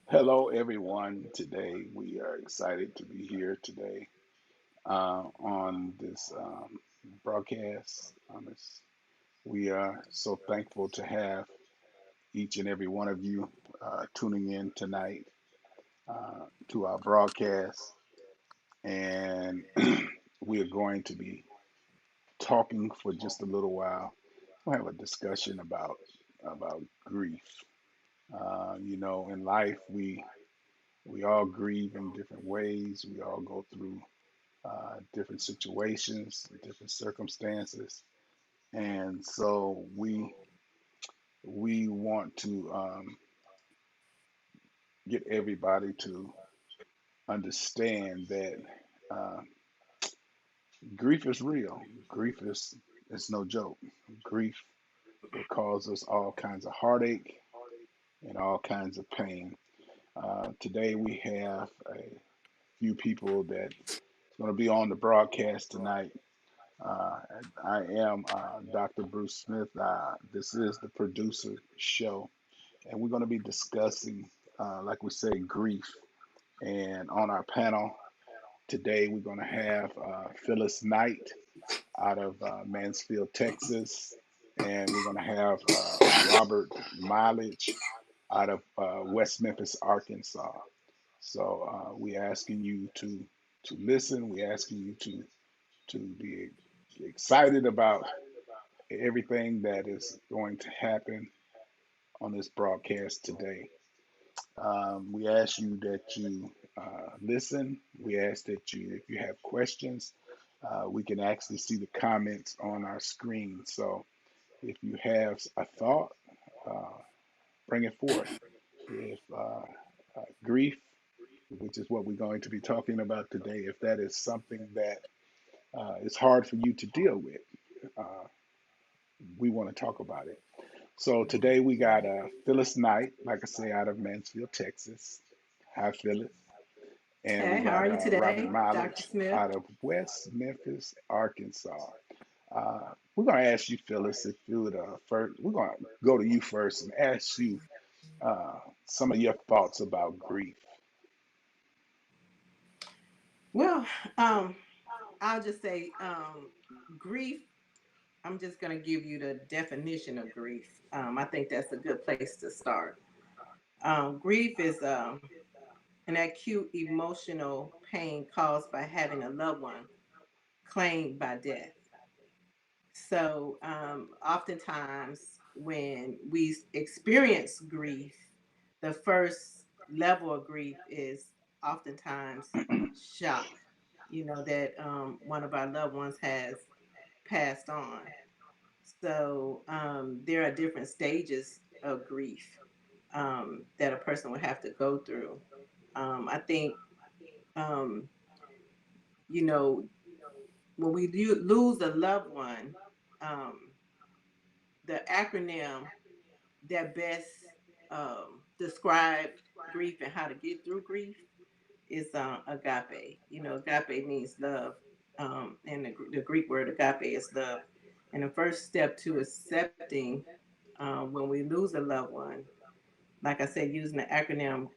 Hello, everyone. Today we are excited to be here today on this broadcast. We are so thankful to have each and every one of you tuning in tonight to our broadcast, and we are going to be talking for just a little while. We'll have a discussion about grief. In life we all grieve in different ways. We all go through different situations, different circumstances, and so we want to get everybody to understand that uh, grief is real. Grief is no joke. Grief will cause us all kinds of heartache and all kinds of pain. Today we have a few people that's going to be on the broadcast tonight. Uh, I am Dr. Bruce Smith. This is the producer show, and we're going to be discussing, like we say, grief. And on our panel today, we're going to have Phyllis Knight out of Mansfield, Texas, and we're going to have Robert Mileage out of West Memphis, Arkansas. So we're asking you to listen. We're asking you to be excited about everything that is going to happen on this broadcast today. We ask you that you listen. We ask that you, if you have questions, we can actually see the comments on our screen. So if you have a thought, uh, bring it forth. If grief, which is what we're going to be talking about today, if that is something that is hard for you to deal with, uh, we want to talk about it. So today we got Phyllis Knight, like I say, out of Mansfield, Texas. Hi, Phyllis. And we Hey, how got are you Robert today, Dr. Mileage Smith? out of West Memphis, Arkansas. We're going to ask you, Phyllis, if you would first, we're going to go to you first and ask you uh, some of your thoughts about grief. Well, um, I'll just say grief. I'm just going to give you the definition of grief. I think that's a good place to start. Grief is an acute emotional pain caused by having a loved one claimed by death. So, oftentimes when we experience grief, the first level of grief is oftentimes shock, that one of our loved ones has passed on. So, there are different stages of grief that a person would have to go through. I think, um, you know, when we lose a loved one, um, the acronym that best describe grief and how to get through grief is agape. Agape means love, and the Greek word agape is love. And the first step to accepting when we lose a loved one, like I said, using the acronym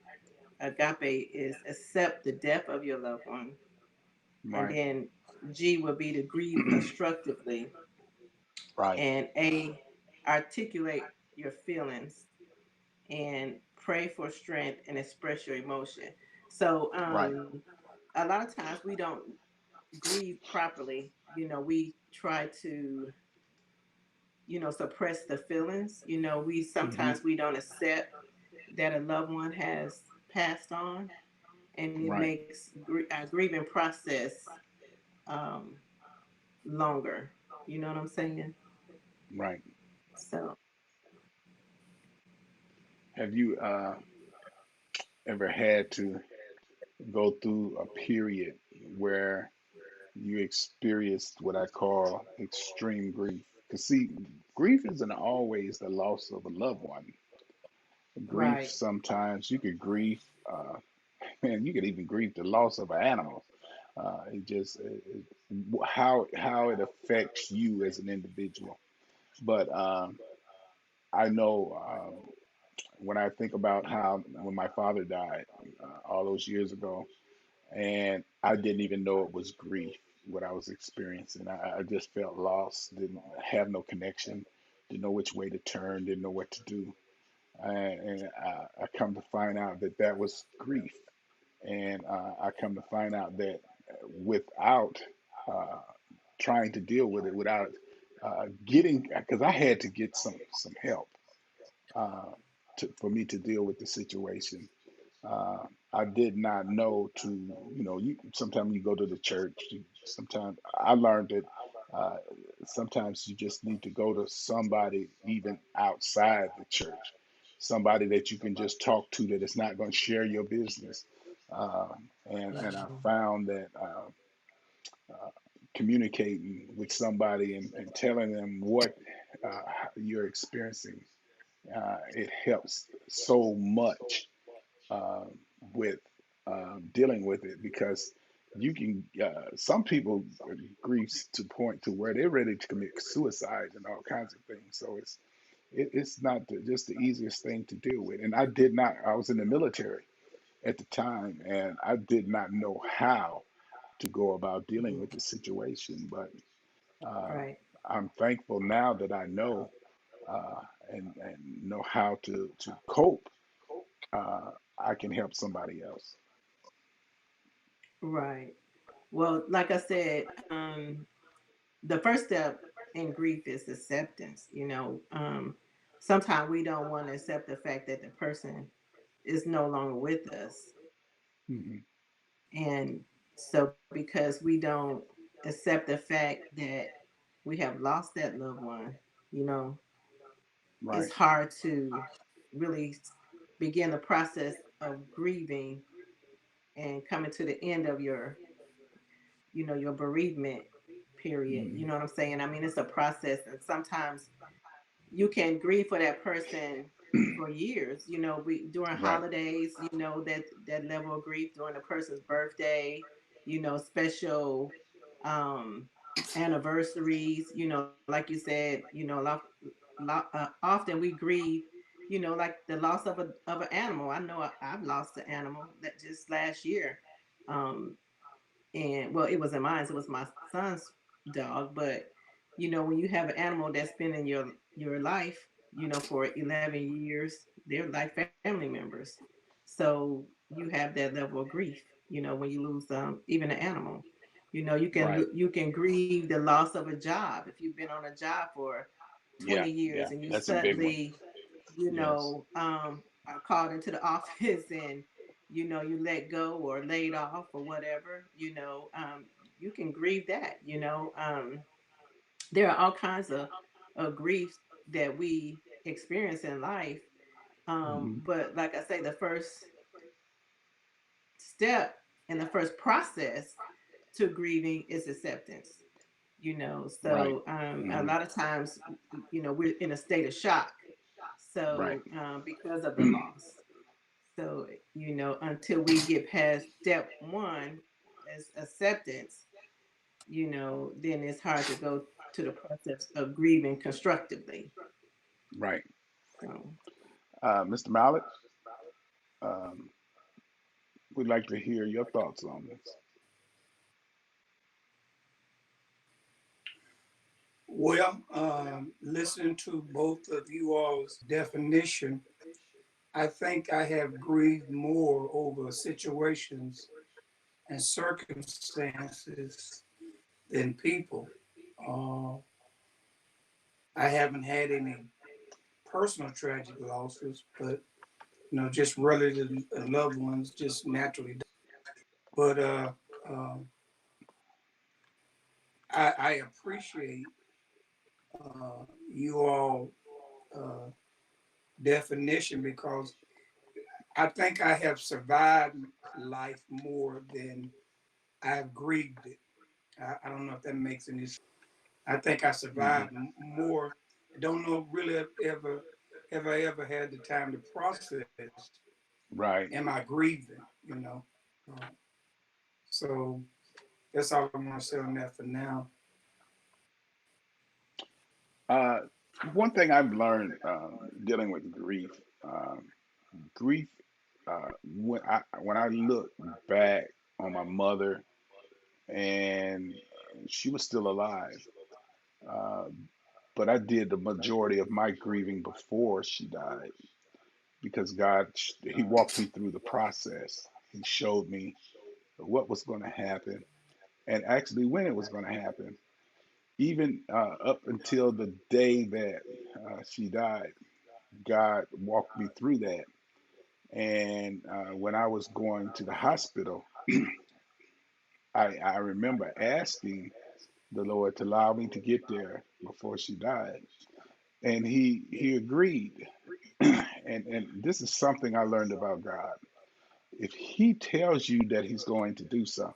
agape, is accept the death of your loved one, and Right, then G would be to grieve constructively, right, and A, articulate your feelings, and pray for strength and express your emotion. So right. a lot of times we don't grieve properly. We try to, suppress the feelings. We Hmm. sometimes we don't accept that a loved one has passed on, and it Right, makes our grieving process um, longer. You know what I'm saying? right. So Have you ever had to go through a period where you experienced what I call extreme grief? Because, see, grief isn't always the loss of a loved one. Grief, right. sometimes you could grieve, man, you could even grieve the loss of an animal. How it affects you as an individual. But I know when I think about how when my father died all those years ago, and I didn't even know it was grief what I was experiencing. I just felt lost, didn't have no connection, didn't know which way to turn, didn't know what to do, and I come to find out that that was grief, and I come to find out that without uh, trying to deal with it, without getting, because I had to get some help uh, for me to deal with the situation. uh, I did not know to, you sometimes you go to the church. Sometimes I learned that uh, sometimes you just need to go to somebody even outside the church, somebody that you can just talk to that is not going to share your business. Uh, and I Mhm. found that uh, communicating with somebody and telling them what uh, you're experiencing, it helps so much uh, with dealing with it because you can some people grieve to point to where they're ready to commit suicide and all kinds of things. So it's not just the easiest thing to deal with. And I was in the military at the time, and I did not know how to go about dealing Mhm. with the situation. But uh, Right. I'm thankful now that I know uh, and know how to cope. uh, I can help somebody else. Right. Well, like I said, the first step in grief is acceptance. Sometimes we don't want to accept the fact that the person is no longer with us. Hmm. And so, because we don't accept the fact that we have lost that loved one, you know, it's Right. hard to really begin the process of grieving and coming to the end of your bereavement period. You Hmm. know what I'm saying? I mean, it's a process, and sometimes you can grieve for that person for years. We during Right. holidays, that level of grief during a person's birthday, special um anniversaries. Like you said, often we grieve. Like the loss of an animal. I know I've lost an animal that just last year. Um, and well, it wasn't mine, it was my son's dog. But when you have an animal that's been in your life for 11 years, they're like family members. So you have that level of grief when you lose even an animal. Right. You can grieve the loss of a job if you've been on a job for 20 Yeah. years Yeah. and you That's a big one. suddenly Yes. are called into the office, and you let go or laid off or whatever. You can grieve that. There are all kinds of griefs that we experience in life. Hmm. But like I say, the first step and the first process to grieving is acceptance. Right. So a Hmm. lot of times, we're in a state of shock. Right. So because of the loss. So, until we get past step one as acceptance, then it's hard to go to the process of grieving constructively. Right. So, Mr. Mallet, um, we'd like to hear your thoughts on this. Well, listening to both of you all's definition, I think I have grieved more over situations and circumstances than people. Uh, I haven't had any personal tragic losses, but just relative loved ones just naturally. But I appreciate you all uh, definition because I think I have survived life more than I've grieved it. I don't know if that makes any sense. I think I Hmm. survived more. I don't know really if ever had the time to process. Right. Am I grieving? Uh, so that's all I want to say on that for now. Uh, One thing I've learned dealing with grief. Um, Grief. When I look back on my mother, and she was still alive, uh, but I did the majority of my grieving before she died because He walked me through the process. He showed me what was going to happen and actually when it was going to happen. Even up until the day that she died, God walked me through that. And when I was going to the hospital, I remember asking the Lord to allow me to get there before she died, and He agreed. And this is something I learned about God. If He tells you that He's going to do something,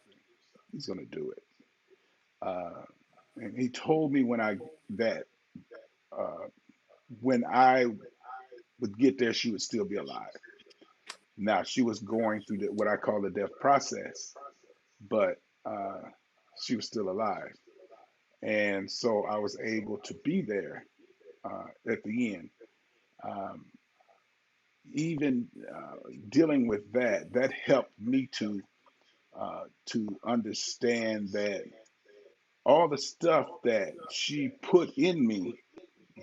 He's going to do it. Uh, and He told me that uh, when I would get there, she would still be alive. Now she was going through what I call the death process, but she was still alive, and so I was able to be there at the end. Um, Even dealing with that helped me to understand that all the stuff that she put in me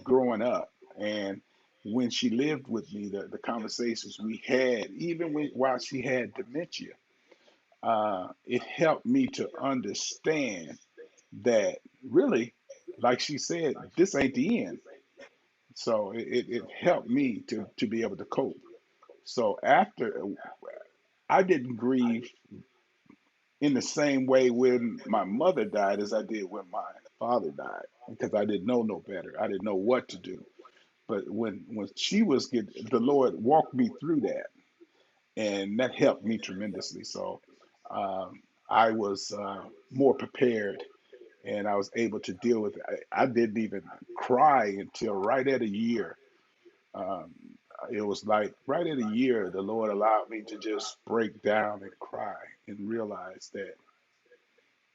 growing up, and when she lived with me, the conversations we had, even while she had dementia, it helped me to understand that really, like she said, this ain't the end. So it helped me to be able to cope. So after I didn't grieve in the same way when my mother died as I did when my father died because I didn't know no better. I didn't know what to do. But when she was the Lord walked me through that, and that helped me tremendously. So I was more prepared, and I was able to deal with it. I didn't even cry until right at a year. Um, it was like right at a year, the Lord allowed me to just break down and cry and realize that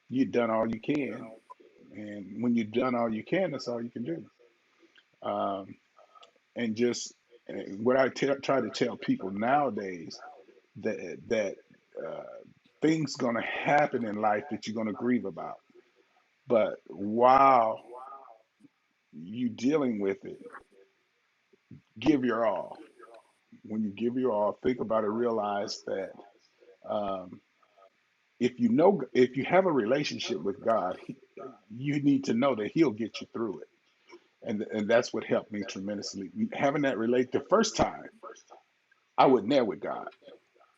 you've done all you can. And when you've done all you can, that's all you can do. Um, and just what try to tell people nowadays that uh, things gonna happen in life that you're gonna grieve about. But while you dealing with it, give your all. When you give your all, think about it. Realize that um, if you have a relationship with God, you need to know that He'll get you through it. And that's what helped me tremendously. Having that relate the first time, I wasn't there with God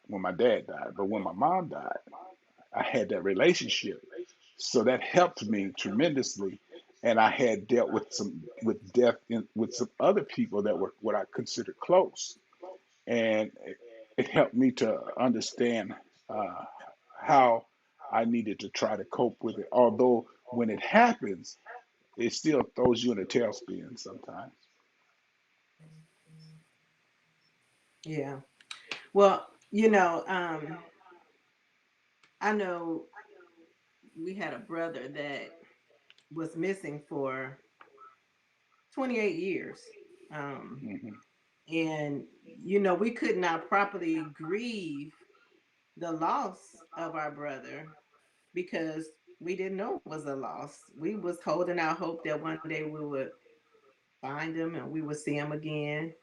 when my dad died, but when my mom died, I had that relationship. So that helped me tremendously. And I had dealt with death with some other people that were what I considered close, and it helped me to understand uh, how I needed to try to cope with it. Although when it happens, it still throws you in a tailspin sometimes. Yeah. Well, you know, I know we had a brother that was missing for 28 years. Um, Hmm. and, you know, we could not properly grieve the loss of our brother because we didn't know it was a loss. We was holding out hope that one day we would find him and we would see him again.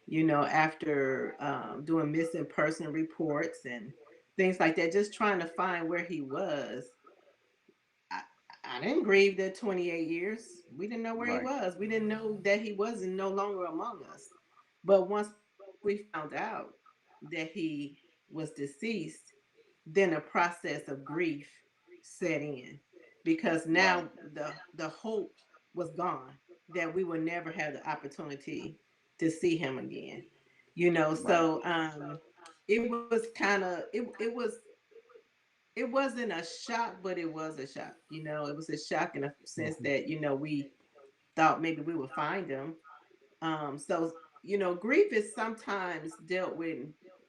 You know, after doing missing person reports and things like that, just trying to find where he was. I, I didn't grieve the 28 years. We didn't know where he Right, was. We didn't know that he wasn't no longer among us. But once we found out that he was deceased, then a process of grief set in because now right, the hope was gone that we would never have the opportunity to see him again. You know, right. so it was kind of it wasn't a shock, but it was a shock. You know, it was a shock in a sense Hmm. that, you know, we thought maybe we would find him. So, you know, grief is sometimes dealt with,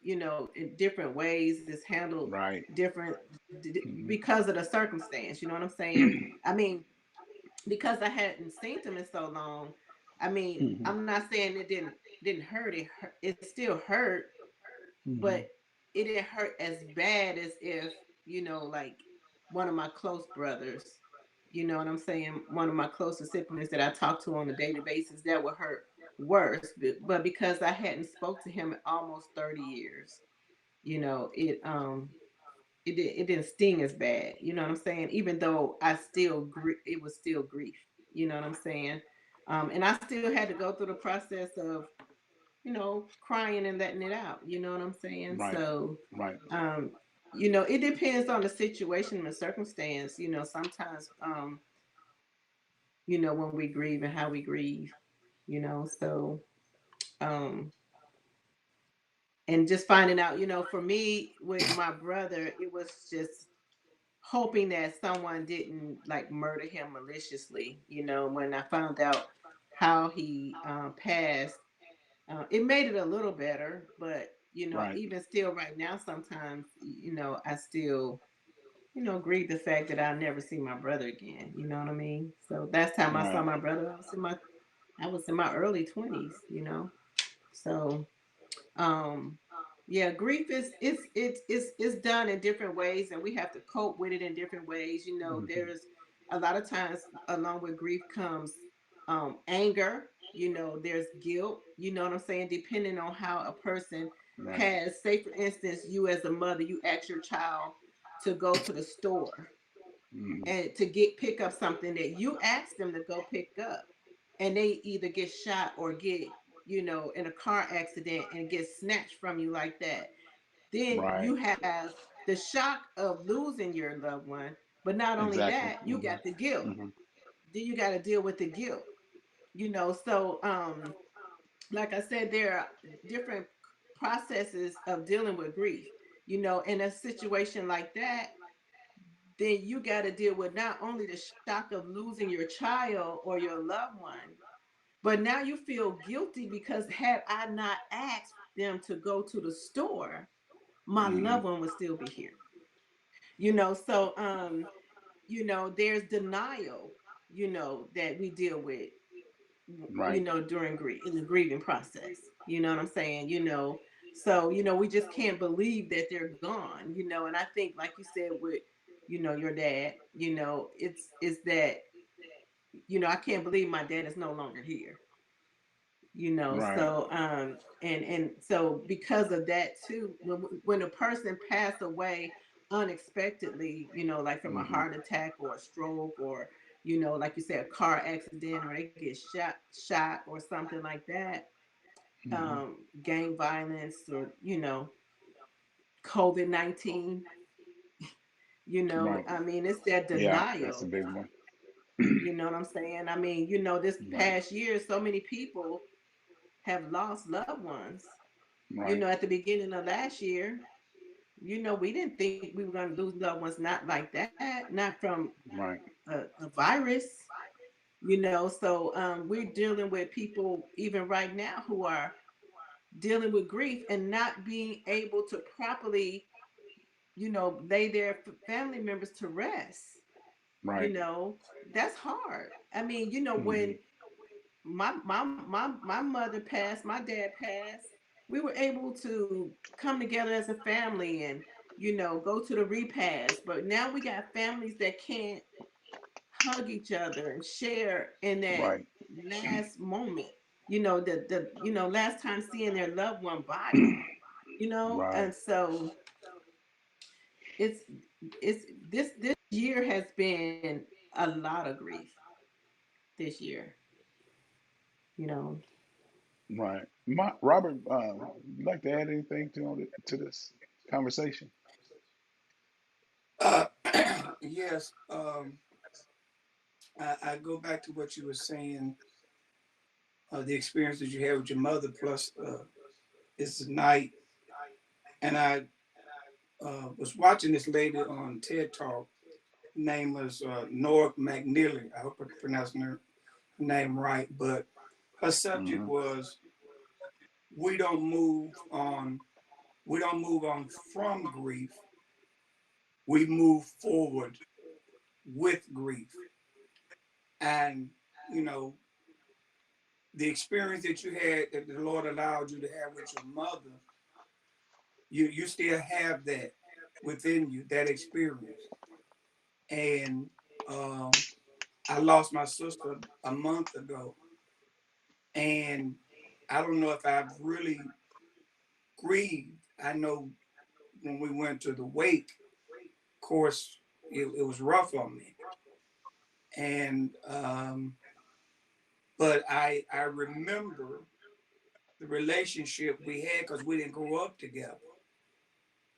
you know, in different ways. It's handled Right. different Hmm. because of the circumstance. You know what I'm saying? I mean, because I hadn't seen him in so long, I mean, Hmm. I'm not saying it didn't hurt. It still hurt, Hmm. but it didn't hurt as bad as if, like one of my close brothers, you know what I'm saying? One of my closest siblings that I talk to on a daily basis, that would hurt worse. But because I hadn't spoke to him in almost 30 years, it didn't sting as bad. You know what I'm saying? Even though it was still grief. You know what I'm saying? And I still had to go through the process of, crying and letting it out. You know what I'm saying? Right. So, Right. um, it depends on the situation and the circumstance. Sometimes, when we grieve and how we grieve. So, um, and just finding out, for me with my brother, it was just hoping that someone didn't like murder him maliciously. When I found out how he passed, it made it a little better. But Right. even still, right now, sometimes I still grieve the fact that I'll never see my brother again. You know what I mean? So last time I saw Right. my brother, I was in my early 20s. So um yeah, grief is done in different ways, and we have to cope with it in different ways. Hmm. There's a lot of times along with grief comes anger. There's guilt. You know what I'm saying? Depending on how a person Right. has, say for instance, you as a mother, you ask your child to go to the store Hmm. and to pick up something that you asked them to go pick up, and they either get shot or get in a car accident and get snatched from you like that. Then Right. you have the shock of losing your loved one, but not only Exactly. that, you Hmm. got the guilt. Hmm. Then you got to deal with the guilt. So like I said, there are different processes of dealing with grief. In a situation like that, then you got to deal with not only the shock of losing your child or your loved one, but now you feel guilty because had I not asked them to go to the store, my Hmm. loved one would still be here. So there's denial, that we deal with, Right. during grief, in the grieving process. You know what I'm saying? So we just can't believe that they're gone. And I think, like you said, with your dad, it's that I can't believe my dad is no longer here. Right. So and so because of that too, when a person passed away unexpectedly, like from a Hmm. heart attack or a stroke, or like you said, a car accident, or they get shot or something like that, Hmm. gang violence, or COVID-19, Right. I mean, it's that Yeah, that's a denial. big one. You know what I'm saying? I mean, this Right. past year, so many people have lost loved ones. Right. At the beginning of last year, we didn't think we were going to lose loved ones, not like that, not from Right. a virus. So we're dealing with people even right now who are dealing with grief and not being able to properly, lay their family members to rest. you Right. know that's hard. I mean, Hmm. when my mother passed, my dad passed, we were able to come together as a family and go to the repast. But now we got families that can't hug each other and share in that Right. last moment. The last time seeing their loved one body. Right. And so it's this year has been a lot of grief this year. You know. Right. Robert, you like to add anything to this conversation? Uh, yes, I go back to what you were saying, the experience that you had with your mother, plus it's night. And I was watching this lady on TED Talk. Name was Nora McNeely. I hope I'm pronouncing her name right. But her subject Hmm. was we don't move on. We don't move on from grief. We move forward with grief. And you know, the experience that you had, that the Lord allowed you to have with your mother, you still have that within you, that experience. And I lost my sister a month ago, and I don't know if I've really grieved. I know when we went to the wake, of course, it was rough on me, and but I remember the relationship we had because we didn't grow up together,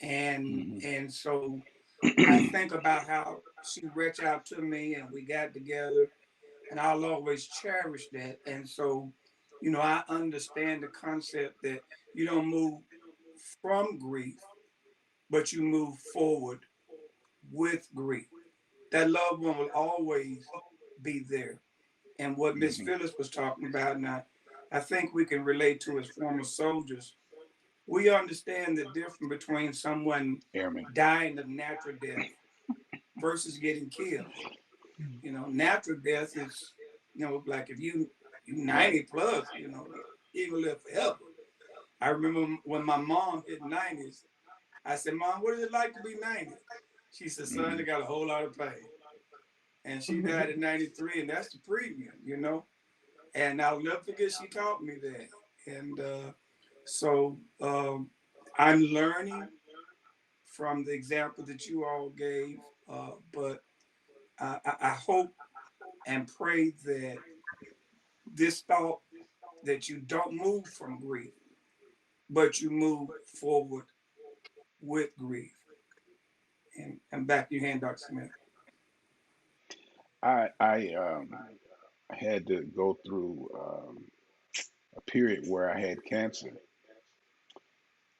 Hmm. and so I think about how she reached out to me and we got together, and I'll always cherish that. And so, I understand the concept that you don't move from grief, but you move forward with grief. That loved one will always be there. And what Miss Hmm. Phyllis was talking about now, I think we can relate to as former soldiers. We understand the difference between someone Airman. dying of natural death versus getting killed. Natural death is, like if you Right. 90 plus, you gonna live forever. I remember when my mom hit 90s, I said, Mom, what is it like to be 90? She said, Son, Hmm. they got a whole lot of pain. And she died at 93, and that's the premium. And I'll never forget she taught me that. And so I'm learning from the example that you all gave, but I hope and pray that this thought that you don't move from grief, but you move forward with grief. And back to your hand, Dr. Smith. I had to go through a period where I had cancer,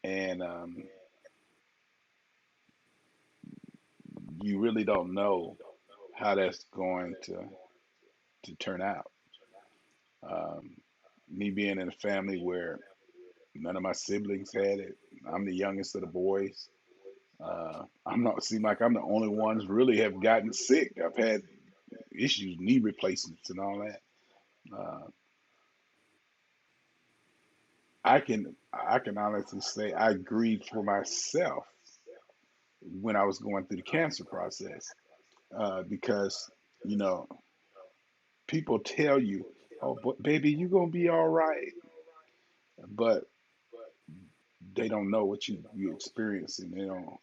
and you really don't know how that's going to turn out. Um, Me being in a family where none of my siblings had it, I'm the youngest of the boys. I'm not seem like I'm the only ones really have gotten sick. I've had issues, knee replacements, and all that. Uh, I can honestly say I grieved for myself when I was going through the cancer process because you know people tell you, "Oh, but baby, you gonna be all right," but they don't know what you experiencing. They don't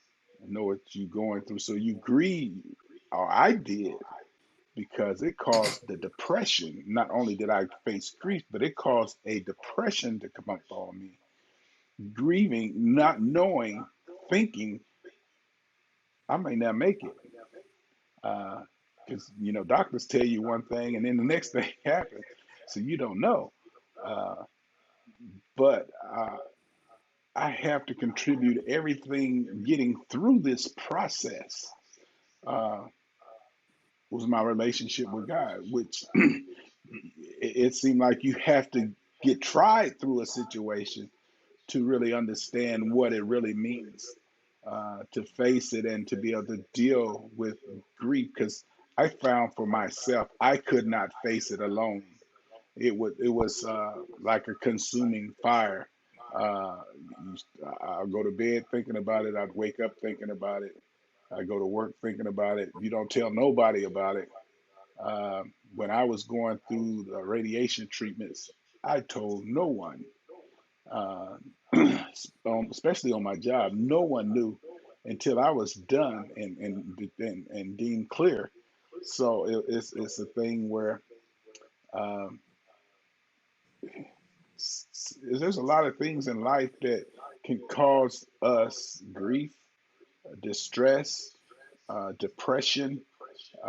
know what you going through. So you grieve, or I did, because it caused the depression. Not only did I face grief, but it caused a depression to come up on me. Grieving, not knowing, thinking I may not make it. Because doctors tell you one thing and then the next thing happens, so you don't know. Uh, but I have to contribute everything getting through this process. Uh, was my relationship with God, which it seemed like you have to get tried through a situation to really understand what it really means to face it and to be able to deal with grief. Because I found for myself, I could not face it alone. It was like a consuming fire. Uh, I'll go to bed thinking about it. I'd wake up thinking about it. I go to work thinking about it. You don't tell nobody about it. When I was going through the radiation treatments, I told no one, uh, especially on my job. No one knew until I was done and deemed clear. So it's a thing where um, there's a lot of things in life that can cause us grief, distress, depression.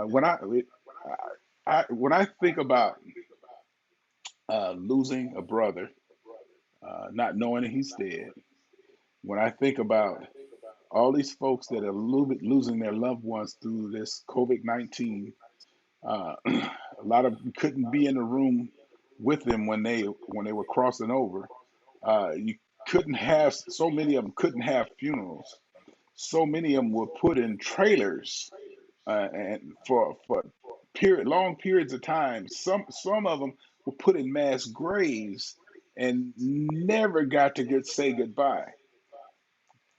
When I think about losing a brother, not knowing that he's dead, when I think about all these folks that are losing their loved ones through this COVID-19, a lot of them couldn't be in the room with them when they were crossing over. You couldn't have so many of them couldn't have funerals. So many of them were put in trailers and for long periods of time. Some of them were put in mass graves and never got to say goodbye.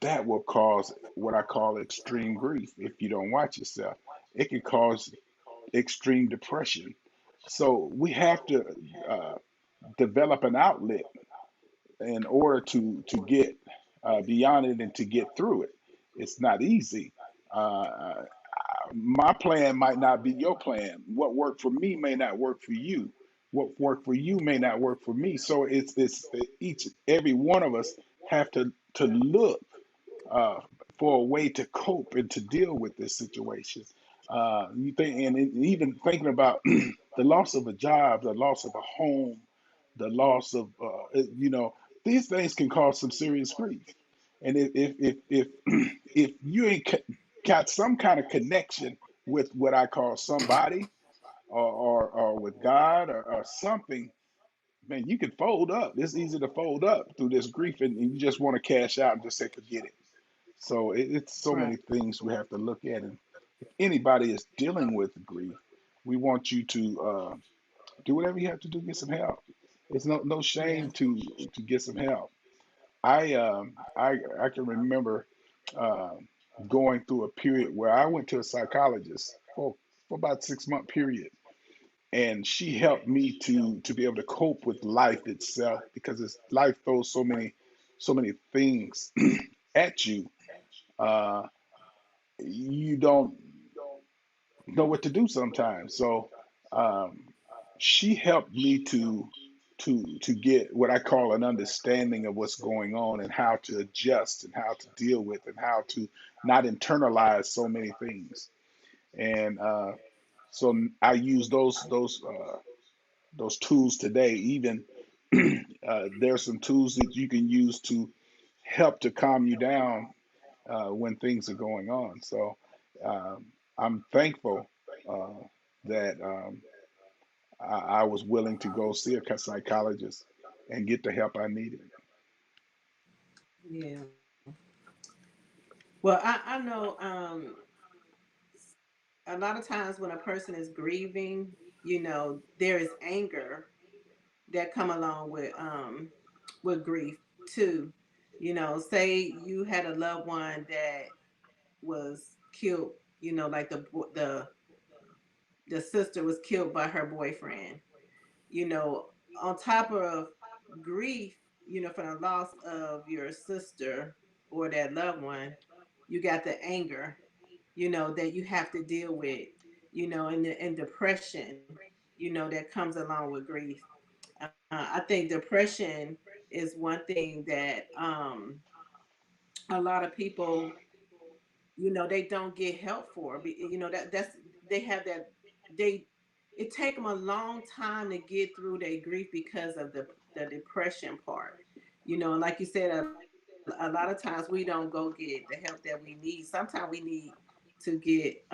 That will cause what I call extreme grief if you don't watch yourself. It can cause extreme depression. So we have to uh, develop an outlet in order to get beyond it and to get through it. It's not easy. Uh, my plan might not be your plan. What worked for me may not work for you. What worked for you may not work for me. So it's each every one of us have to look uh, for a way to cope and to deal with this situation. You think, and even thinking about the loss of a job, the loss of a home, the loss of, these things can cause some serious grief. And if if you ain't got some kind of connection with what I call somebody or with God or something, man, you can fold up. It's easy to fold up through this grief, and you just want to cash out and just say forget it. So it's so Right. many things we have to look at. And if anybody is dealing with grief, we want you to do whatever you have to do, get some help. It's no Yeah. shame to get some help. I can remember uh, going through a period where I went to a psychologist for about 6 month period, and she helped me to be able to cope with life itself because life throws so many things at you. Uh, you don't know what to do sometimes. So um, she helped me to get what I call an understanding of what's going on and how to adjust and how to deal with and how to not internalize so many things. And so I use those tools today. Even there's some tools that you can use to help to calm you down when things are going on. So um, I'm thankful uh, that I was willing to go see a psychologist and get the help I needed. Yeah. Well, I know a lot of times when a person is grieving, there is anger that come along with grief too. Say you had a loved one that was killed, like the sister was killed by her boyfriend. You know, on top of grief, for the loss of your sister or that loved one, you got the anger, that you have to deal with, and depression, that comes along with grief. I think depression is one thing that a lot of people, they don't get help for. That's they have that they it take them a long time to get through their grief because of the depression part. And like you said, a lot of times we don't go get the help that we need. Sometimes we need to get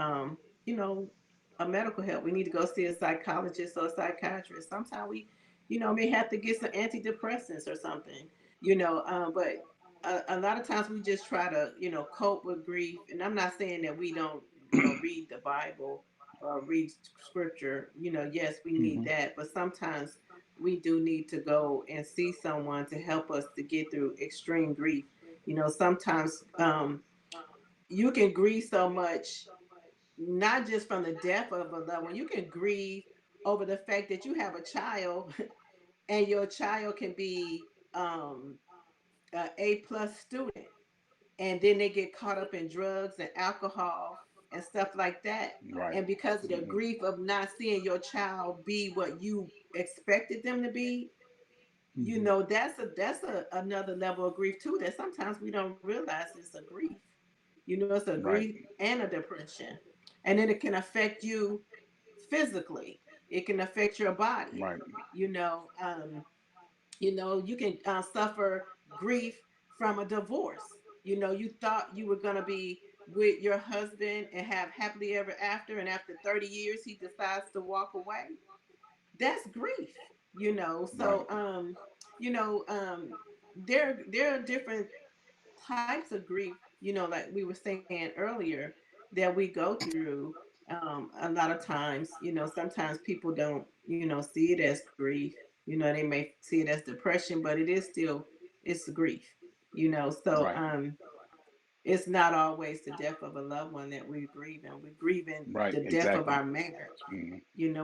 you know a medical help. We need to go see a psychologist or a psychiatrist. Sometimes we may have to get some antidepressants or something. But a lot of times we just try to cope with grief, and I'm not saying that we don't read the Bible or read scripture. Yes, we need Hmm. that, but sometimes we do need to go and see someone to help us to get through extreme grief. Sometimes you can grieve so much, not just from the death of a loved one. You can grieve over the fact that you have a child and your child can be a A+ student, and then they get caught up in drugs and alcohol and stuff like that. Right. And because of the Hmm. grief of not seeing your child be what you expected them to be, Hmm. that's another level of grief too, that sometimes we don't realize it's a grief. It's a Right. grief and a depression. And then it can affect you physically. It can affect your body. Right. You know, um, you can suffer grief from a divorce. You thought you were going to be with your husband and have happily ever after, and after 30 years he decides to walk away. That's grief. Right. So you know there are different types of grief, like we were saying earlier, that we go through. A lot of times, sometimes people don't, see it as grief. They may see it as depression, but it's grief. So Right. it's not always the death of a loved one that we're grieving. We're grieving Right. the death of Exactly. our marriage. Hmm.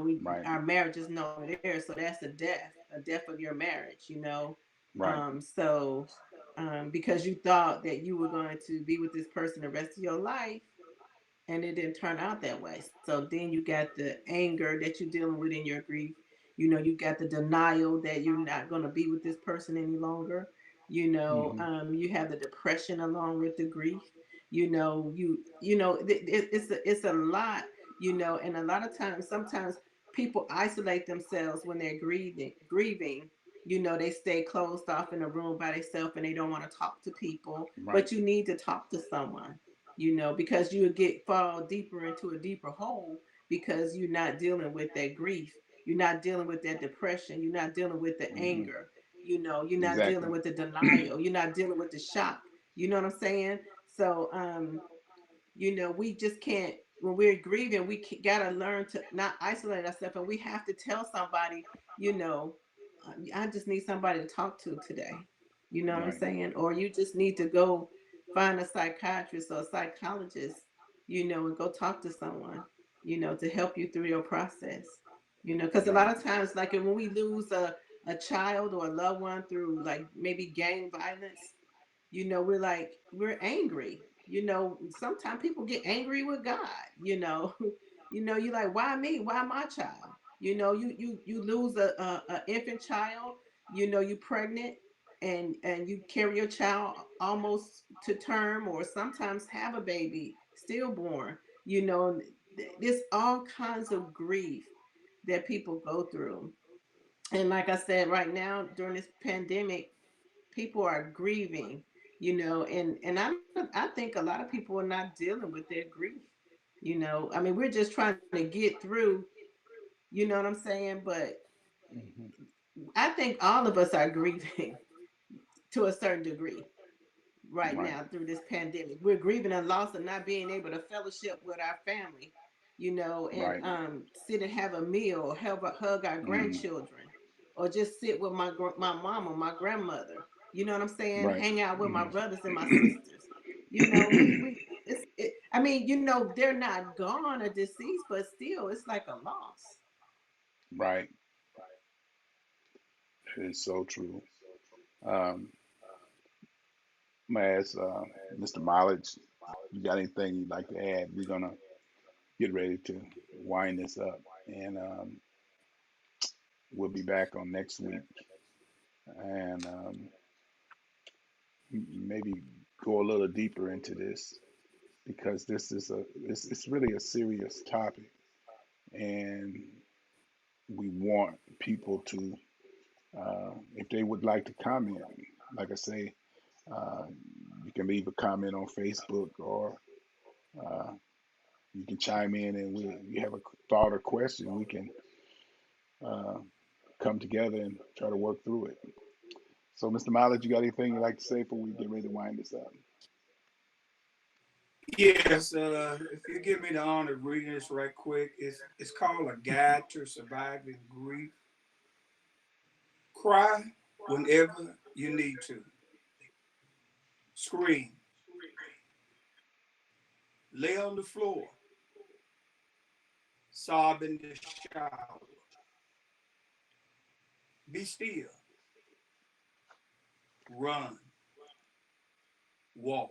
We Right. our marriage is no longer there, so that's a death of your marriage. Right. So because you thought that you were going to be with this person the rest of your life, and it didn't turn out that way. So then you got the anger that you're dealing with in your grief. You got the denial that you're not going to be with this person any longer. Hmm. You have the depression along with the grief. It's a lot. And a lot of times, sometimes people isolate themselves when they're grieving. They stay closed off in a room by themselves and they don't want to talk to people. Right. But you need to talk to someone, because you would get fall deeper into a deeper hole because you're not dealing with that grief. You're not dealing with that depression. You're not dealing with the Hmm. anger. You're not dealing Exactly. with the denial. You're not dealing with the shock. You know what I'm saying? So, we just can't, when we're grieving, gotta learn to not isolate ourselves, and we have to tell somebody, you know, I just need somebody to talk to today. You know what I'm Right. saying? Or you just need to go find a psychiatrist or a psychologist, and go talk to someone, to help you through your process. Because a Right. lot of times, like when we lose a child or a loved one through like maybe gang violence, we're angry. Sometimes people get angry with God. You're like, why me? Why my child? You lose a infant child. You pregnant, and you carry your child almost to term, or sometimes have a baby stillborn. There's all kinds of grief that people go through. And like I said, right now during this pandemic, people are grieving, and I think a lot of people are not dealing with their grief. I mean, we're just trying to get through, you know what I'm saying? But Hmm. I think all of us are grieving to a certain degree right Right. now through this pandemic. We're grieving a loss of not being able to fellowship with our family, and Right. sit and have a meal, or hug our Hmm. grandchildren, or just sit with my mama, my grandmother. You know what I'm saying? Right. Hang out with my Hmm. brothers and my sisters. I mean, they're not gone or deceased, but still, it's like a loss. Right. It's so true. Um, I'm gonna ask Mr. Mileage, you got anything you'd like to add? We're gonna get ready to wind this up, and we'll be back on next week, and maybe go a little deeper into this because it's really a serious topic, and we want people to, if they would like to comment, like I say, uh, you can leave a comment on Facebook, or uh, you can chime in, and you have a thought or question, we can uh, come together and try to work through it. So, Mr. Mileage, you got anything you'd like to say before we get ready to wind this up? Yes, if you give me the honor of reading this right quick, it's called A Guide to Surviving Grief. Cry whenever you need to. Scream. Lay on the floor. Sob in the shower. Be still. Run. Walk.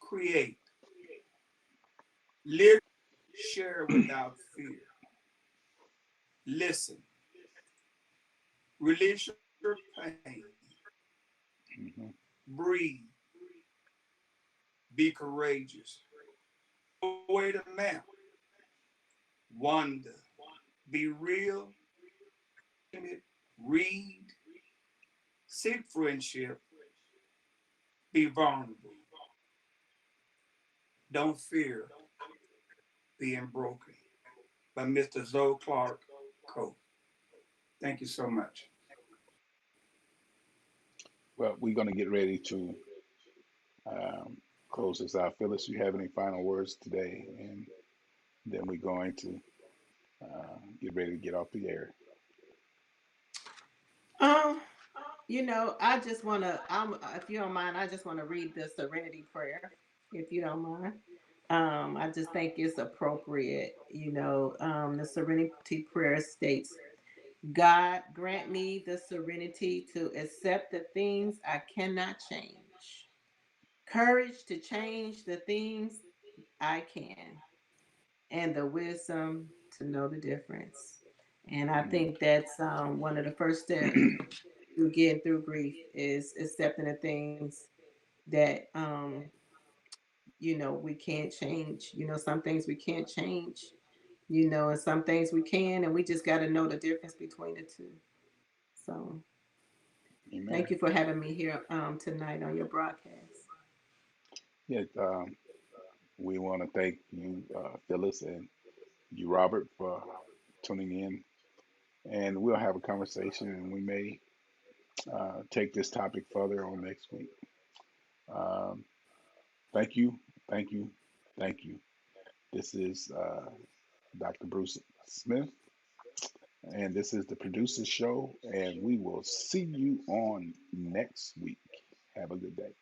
Create. Live. Share without fear. Listen. Release your pain. Hmm. Breathe. Be courageous. Away the map. Wonder. Be real. Read. Seek friendship. Be vulnerable. Don't fear being broken. By Mr. Zoe Clark Coe. Thank you so much. Well, we're going to get ready to um, close this out. Phyllis, you have any final words today? And then we're going to get ready to get off the air. Um, I just want to, if you don't mind, I just want to read the Serenity Prayer, if you don't mind. I just think it's appropriate. The Serenity Prayer states, God grant me the serenity to accept the things I cannot change, courage to change the things I can, and the wisdom to know the difference. And I think that's one of the first steps through getting through grief is accepting the things that we can't change. Some things we can't change. And some things we can, and we just got to know the difference between the two. So Amen. thank you for having me here tonight on your broadcast. Yeah, we want to thank you, Phyllis, and you, Robert, for tuning in. And we'll have a conversation, and we may take this topic further on next week. Um, thank you, thank you, thank you. This is Dr. Bruce Smith, and this is the Producer Show, and we will see you on next week. Have a good day.